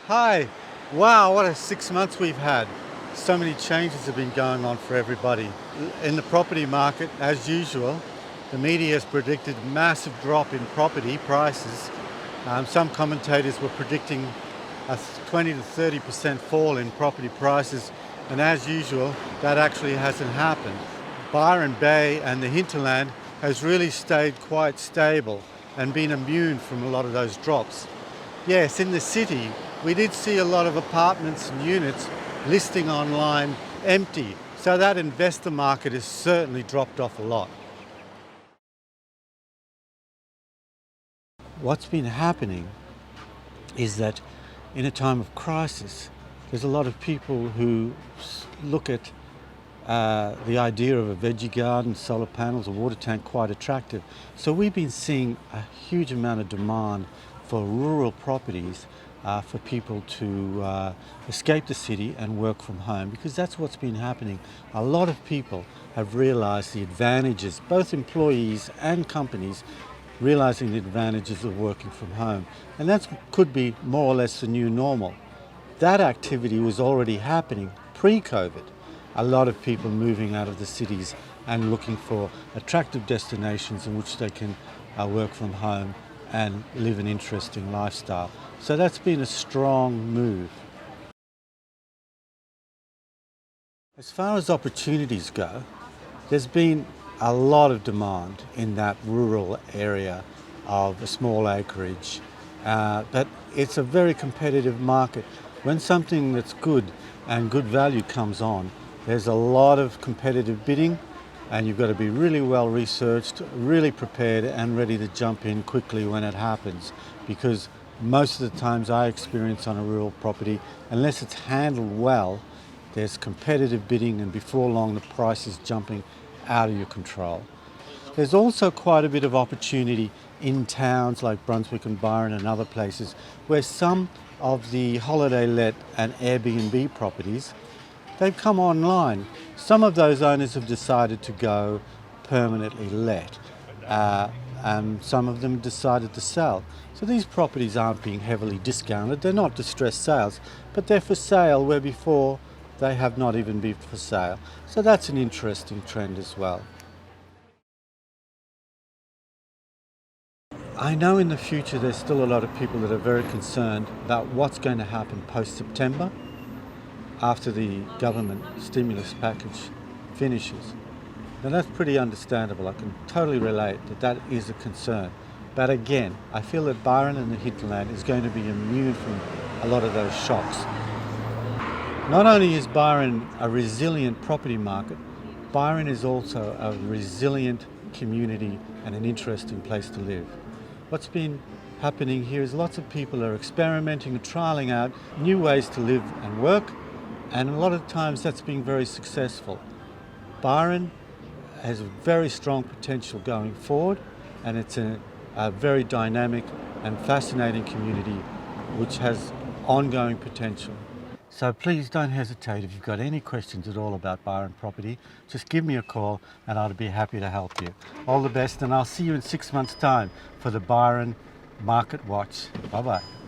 Hi. Wow, what a 6 months we've had. So many changes have been going on for everybody. In the property market, as usual, the media has predicted massive drop in property prices. Some commentators were predicting a 20 to 30% fall in property prices, and as usual, that actually hasn't happened. Byron Bay and the hinterland has really stayed quite stable and been immune from a lot of those drops. Yes, in the city, we did see a lot of apartments and units listing online empty. So that investor market has certainly dropped off a lot. What's been happening is that in a time of crisis, there's a lot of people who look at the idea of a veggie garden, solar panels, a water tank quite attractive. So we've been seeing a huge amount of demand for rural properties for people to escape the city and work from home, because that's what's been happening. A lot of people have realized the advantages, both employees and companies realizing the advantages of working from home. And that could be more or less the new normal. That activity was already happening pre-COVID. A lot of people moving out of the cities and looking for attractive destinations in which they can work from home and live an interesting lifestyle. So that's been a strong move. As far as opportunities go, there's been a lot of demand in that rural area of a small acreage, but it's a very competitive market. When something that's good and good value comes on, there's a lot of competitive bidding, and you've got to be really well researched, really prepared and ready to jump in quickly when it happens, because most of the times I experience on a rural property, unless it's handled well, there's competitive bidding, and before long the price is jumping out of your control. There's also quite a bit of opportunity in towns like Brunswick and Byron and other places where some of the holiday let and Airbnb properties, they've come online. Some of those owners have decided to go permanently let, and some of them decided to sell. So these properties aren't being heavily discounted. They're not distressed sales, but they're for sale where before they have not even been for sale. So that's an interesting trend as well. I know in the future there's still a lot of people that are very concerned about what's going to happen post-September after the government stimulus package finishes. Now that's pretty understandable. I can totally relate that that is a concern. But again, I feel that Byron and the hinterland is going to be immune from a lot of those shocks. Not only is Byron a resilient property market, Byron is also a resilient community and an interesting place to live. What's been happening here is lots of people are experimenting and trialing out new ways to live and work, and a lot of times that's been very successful. Byron has a very strong potential going forward, and it's a very dynamic and fascinating community which has ongoing potential. So please don't hesitate if you've got any questions at all about Byron property, just give me a call and I'll be happy to help you. All the best, and I'll see you in 6 months' time for the Byron Market Watch. Bye-bye.